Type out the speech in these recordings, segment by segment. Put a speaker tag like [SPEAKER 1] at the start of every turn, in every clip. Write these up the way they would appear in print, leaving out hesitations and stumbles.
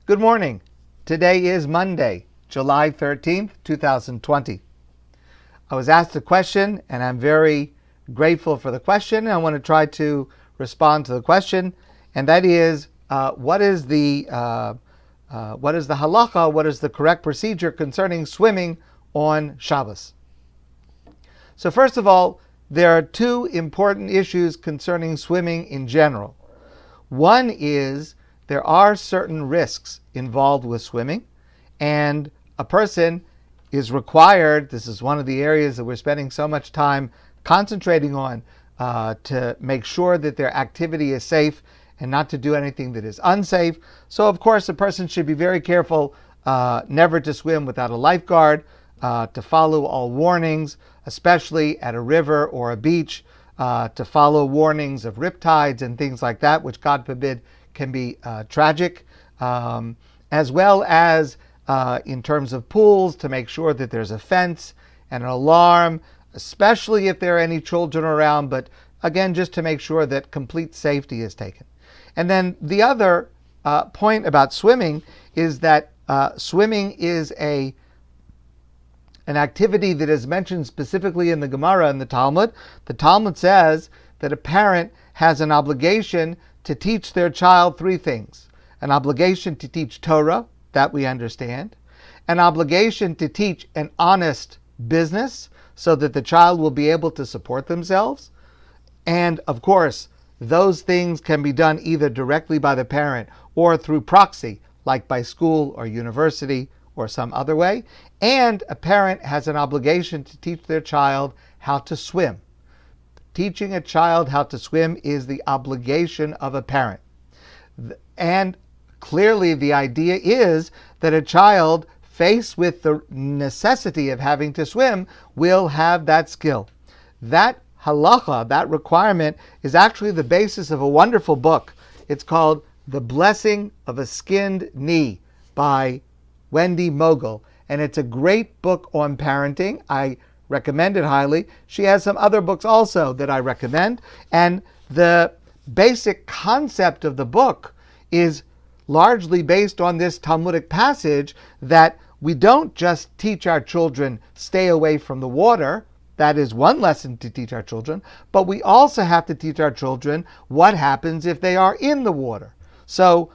[SPEAKER 1] Good morning. Today is Monday, July 13th, 2020. I was asked a question, and I'm very grateful for the question. I want to try to respond to the question, and that is, what is the halacha? What is the correct procedure concerning swimming on Shabbos? So first of all, there are two important issues concerning swimming in general. One is there are certain risks involved with swimming, and a person is required, this is one of the areas that we're spending so much time concentrating on, to make sure that their activity is safe and not to do anything that is unsafe. So of course a person should be very careful never to swim without a lifeguard, to follow all warnings, especially at a river or a beach, to follow warnings of riptides and things like that, which God forbid can be tragic, as well as in terms of pools, to make sure that there's a fence and an alarm, especially if there are any children around, but again, just to make sure that complete safety is taken. And then the other point about swimming is that swimming is an activity that is mentioned specifically in the Gemara and the Talmud. The Talmud says that a parent has an obligation to teach their child three things. An obligation to teach Torah, that we understand. An obligation to teach an honest business so that the child will be able to support themselves. And of course, those things can be done either directly by the parent or through proxy, like by school or university or some other way. And a parent has an obligation to teach their child how to swim. Teaching a child how to swim is the obligation of a parent. And clearly the idea is that a child faced with the necessity of having to swim will have that skill. That halacha, that requirement, is actually the basis of a wonderful book. It's called The Blessing of a Skinned Knee by Wendy Mogul. And it's a great book on parenting. I recommend it highly. She has some other books also that I recommend. And the basic concept of the book is largely based on this Talmudic passage that we don't just teach our children stay away from the water. That is one lesson to teach our children. But we also have to teach our children what happens if they are in the water. So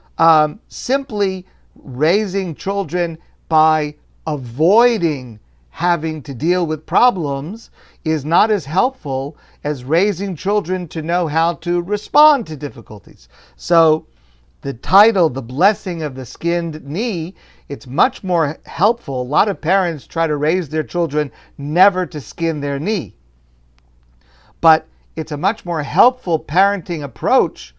[SPEAKER 1] simply raising children by avoiding having to deal with problems is not as helpful as raising children to know how to respond to difficulties. So the title, The Blessing of the Skinned Knee, it's much more helpful. A lot of parents try to raise their children never to skin their knee. But it's a much more helpful parenting approach.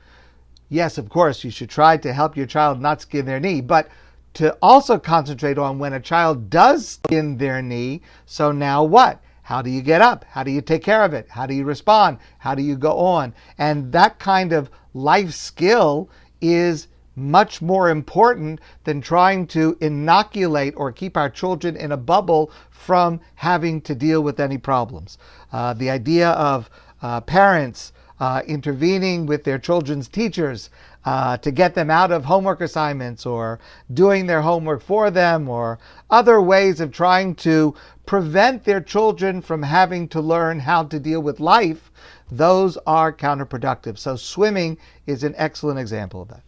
[SPEAKER 1] Yes, of course, you should try to help your child not skin their knee, but to also concentrate on when a child does skin their knee. So now what? How do you get up? How do you take care of it? How do you respond? How do you go on? And that kind of life skill is much more important than trying to inoculate or keep our children in a bubble from having to deal with any problems. The idea of parents intervening with their children's teachers to get them out of homework assignments or doing their homework for them or other ways of trying to prevent their children from having to learn how to deal with life, those are counterproductive. So swimming is an excellent example of that.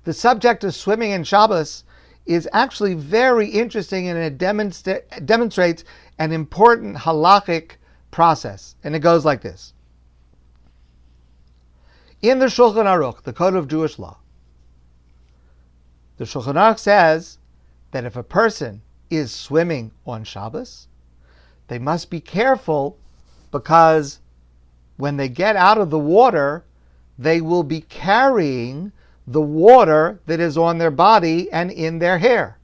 [SPEAKER 1] The subject of swimming in Shabbos is actually very interesting, and it demonstrates an important halachic process. And it goes like this. In the Shulchan Aruch, the Code of Jewish Law, the Shulchan Aruch says that if a person is swimming on Shabbos, they must be careful, because when they get out of the water, they will be carrying the water that is on their body and in their hair.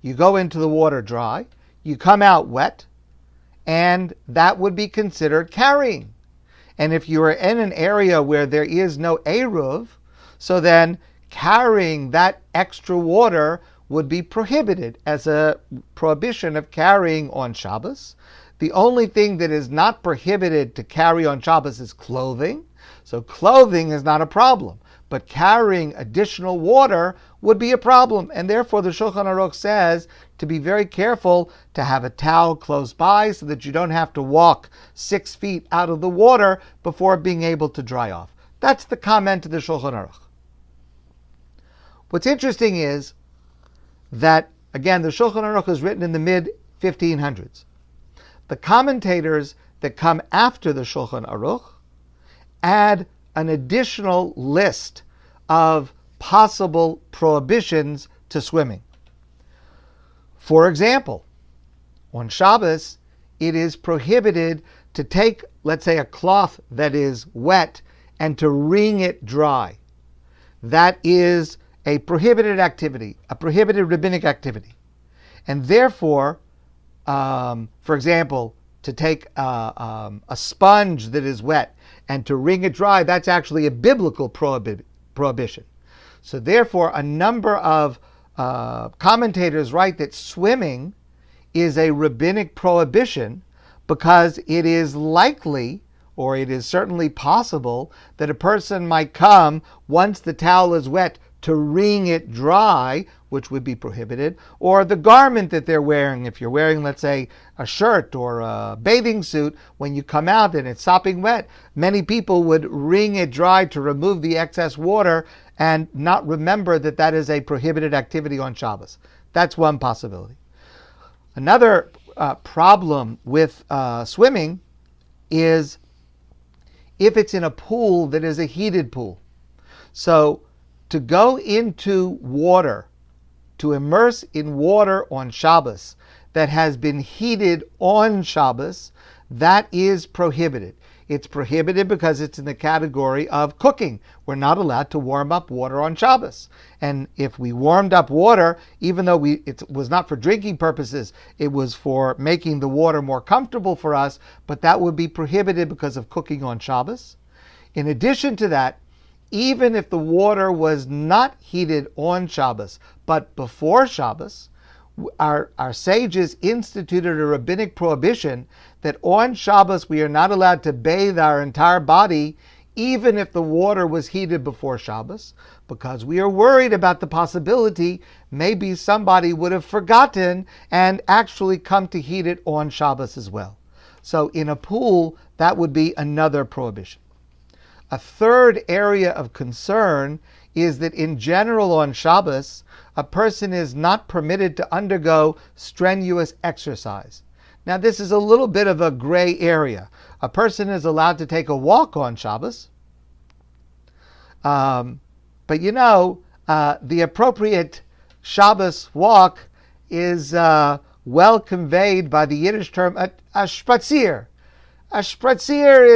[SPEAKER 1] You go into the water dry, you come out wet, and that would be considered carrying. And if you are in an area where there is no eruv, so then carrying that extra water would be prohibited as a prohibition of carrying on Shabbos. The only thing that is not prohibited to carry on Shabbos is clothing. So clothing is not a problem. but carrying additional water would be a problem. And therefore the Shulchan Aruch says to be very careful to have a towel close by so that you don't have to walk 6 feet out of the water before being able to dry off. That's the comment of the Shulchan Aruch. What's interesting is that, again, the Shulchan Aruch is written in the mid-1500s. The commentators that come after the Shulchan Aruch add an additional list of possible prohibitions to swimming. For example, on Shabbos, it is prohibited to take, let's say, a cloth that is wet and to wring it dry. That is a prohibited activity, a prohibited rabbinic activity. And therefore, for example, to take a sponge that is wet and to wring it dry, that's actually a biblical prohibition. So therefore, a number of commentators write that swimming is a rabbinic prohibition because it is likely, or it is certainly possible, that a person might come once the towel is wet to wring it dry, which would be prohibited, or the garment that they're wearing. If you're wearing, let's say, a shirt or a bathing suit, when you come out and it's sopping wet, many people would wring it dry to remove the excess water and not remember that that is a prohibited activity on Shabbos. That's one possibility. Another problem with swimming is if it's in a pool that is a heated pool. So to go into water, to immerse in water on Shabbos that has been heated on Shabbos, that is prohibited. It's prohibited because it's in the category of cooking. We're not allowed to warm up water on Shabbos. And if we warmed up water, even though it was not for drinking purposes, it was for making the water more comfortable for us, but that would be prohibited because of cooking on Shabbos. In addition to that, even if the water was not heated on Shabbos, but before Shabbos, our sages instituted a rabbinic prohibition that on Shabbos we are not allowed to bathe our entire body, even if the water was heated before Shabbos, because we are worried about the possibility maybe somebody would have forgotten and actually come to heat it on Shabbos as well. So in a pool, that would be another prohibition. A third area of concern is that in general on Shabbos, a person is not permitted to undergo strenuous exercise. Now this is a little bit of a gray area. A person is allowed to take a walk on Shabbos, but the appropriate Shabbos walk is well conveyed by the Yiddish term a spazier. A spazier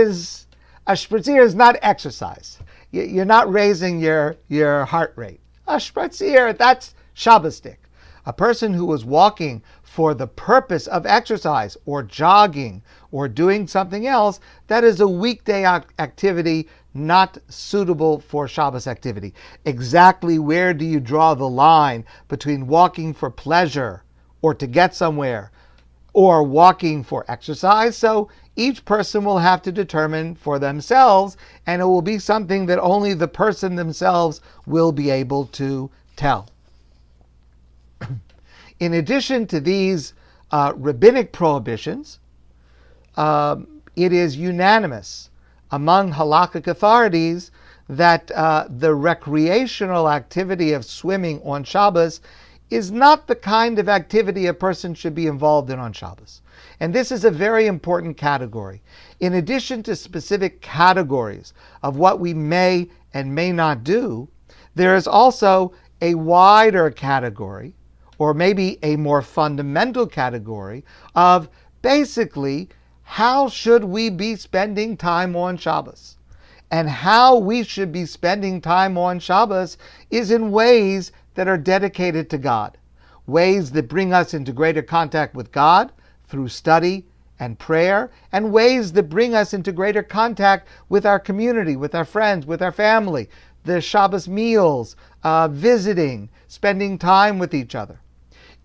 [SPEAKER 1] is not exercise. You're not raising your heart rate. A spazier, that's Shabbosdik. A person who was walking for the purpose of exercise or jogging or doing something else, that is a weekday activity not suitable for Shabbos activity. Exactly where do you draw the line between walking for pleasure or to get somewhere or walking for exercise? So each person will have to determine for themselves, and it will be something that only the person themselves will be able to tell. In addition to these rabbinic prohibitions, it is unanimous among halakhic authorities that the recreational activity of swimming on Shabbos is not the kind of activity a person should be involved in on Shabbos. And this is a very important category. In addition to specific categories of what we may and may not do, there is also a wider category, or maybe a more fundamental category, of basically how should we be spending time on Shabbos. And how we should be spending time on Shabbos is in ways that are dedicated to God, ways that bring us into greater contact with God through study and prayer, and ways that bring us into greater contact with our community, with our friends, with our family, the Shabbos meals, visiting, spending time with each other.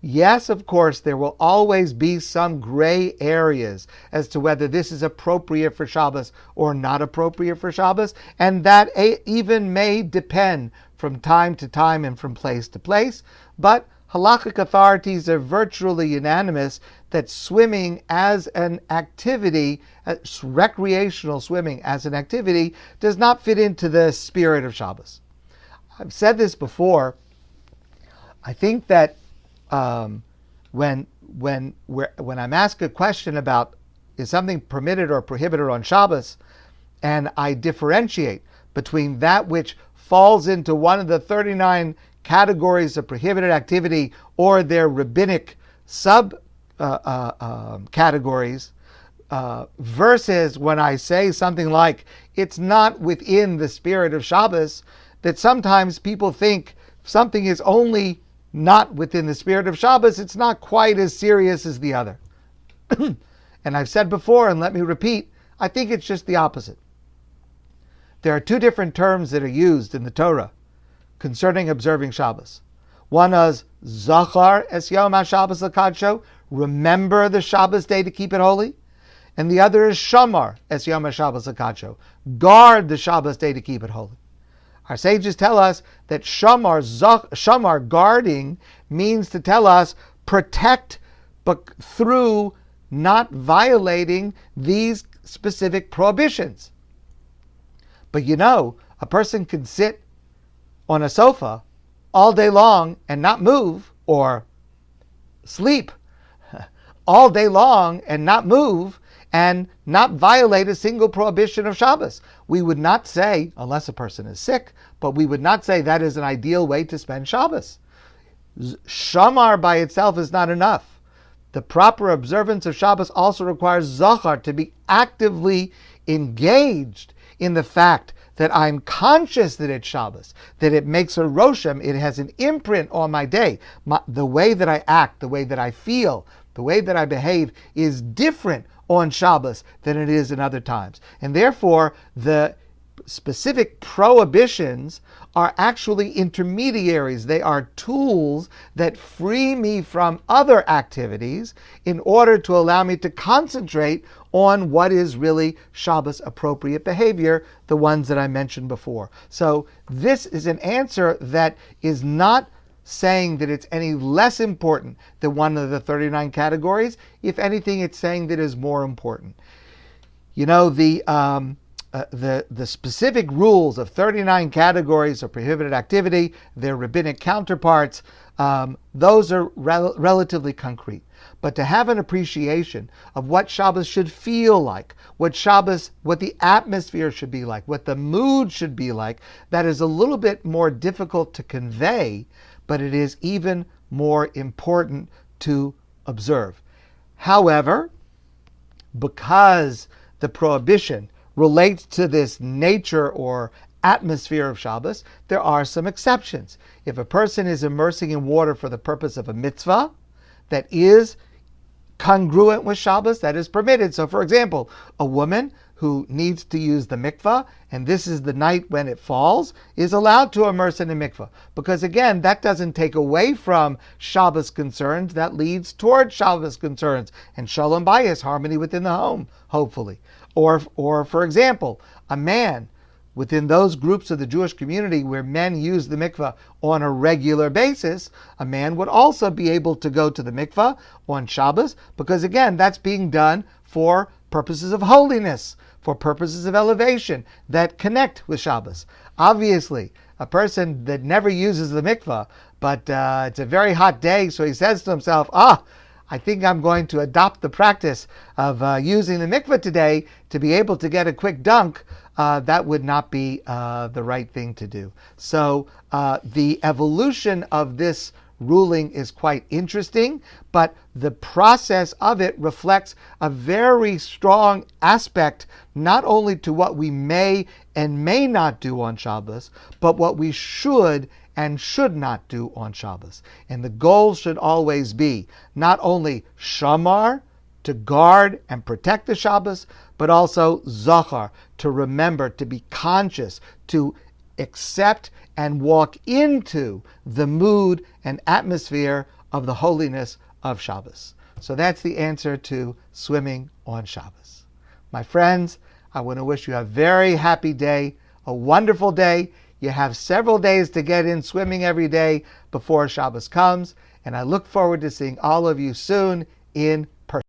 [SPEAKER 1] Yes, of course, there will always be some gray areas as to whether this is appropriate for Shabbos or not appropriate for Shabbos, and that even may depend from time to time and from place to place, but halakhic authorities are virtually unanimous that swimming as an activity, recreational swimming as an activity, does not fit into the spirit of Shabbos. I've said this before. I think that when I'm asked a question about is something permitted or prohibited on Shabbos, and I differentiate between that which falls into one of the 39 categories of prohibited activity or their rabbinic sub categories, versus when I say something like it's not within the spirit of Shabbos, that sometimes people think something is only not within the spirit of Shabbos, it's not quite as serious as the other. And I've said before, and let me repeat, I think it's just the opposite. There are two different terms that are used in the Torah concerning observing Shabbos. One is Zachar es Yom HaShabbos L'Kadsho, remember the Shabbos day to keep it holy. And the other is Shamar es Yom HaShabbos L'Kadsho, guard the Shabbos day to keep it holy. Our sages tell us that shamar, guarding, means to tell us protect, but through not violating these specific prohibitions. But a person can sit on a sofa all day long and not move, or sleep all day long and not move, and not violate a single prohibition of Shabbos. We would not say, unless a person is sick, but we would not say that is an ideal way to spend Shabbos. Shamar by itself is not enough. The proper observance of Shabbos also requires Zachar, to be actively engaged in the fact that I'm conscious that it's Shabbos, that it makes a roshem, it has an imprint on my day. The way that I act, the way that I feel, the way that I behave is different on Shabbos than it is in other times. And therefore, the specific prohibitions are actually intermediaries. They are tools that free me from other activities in order to allow me to concentrate on what is really Shabbos appropriate behavior, the ones that I mentioned before. So this is an answer that is not saying that it's any less important than one of the 39 categories. If anything, it's saying that it is more important. The specific rules of 39 categories of prohibited activity, their rabbinic counterparts, those are relatively concrete. But to have an appreciation of what Shabbos should feel like, what the atmosphere should be like, what the mood should be like, that is a little bit more difficult to convey, but it is even more important to observe. However, because the prohibition relates to this nature or atmosphere of Shabbos, there are some exceptions. If a person is immersing in water for the purpose of a mitzvah that is congruent with Shabbos, that is permitted. So for example, a woman who needs to use the mikvah, and this is the night when it falls, is allowed to immerse in a mikvah. Because again, that doesn't take away from Shabbos concerns, that leads toward Shabbos concerns, and shalom bayis, harmony within the home, hopefully. Or for example, a man within those groups of the Jewish community where men use the mikvah on a regular basis, a man would also be able to go to the mikvah on Shabbos, because again, that's being done for purposes of holiness, for purposes of elevation that connect with Shabbos. Obviously, a person that never uses the mikvah, but it's a very hot day, so he says to himself, I think I'm going to adopt the practice of using the mikvah today to be able to get a quick dunk. That would not be the right thing to do. So the evolution of this ruling is quite interesting, but the process of it reflects a very strong aspect, not only to what we may and may not do on Shabbos, but what we should and should not do on Shabbos. And the goal should always be not only shamar, to guard and protect the Shabbos, but also zachar, to remember, to be conscious, to accept and walk into the mood and atmosphere of the holiness of Shabbos. So that's the answer to swimming on Shabbos. My friends, I want to wish you a very happy day, a wonderful day. You have several days to get in swimming every day before Shabbos comes, and I look forward to seeing all of you soon in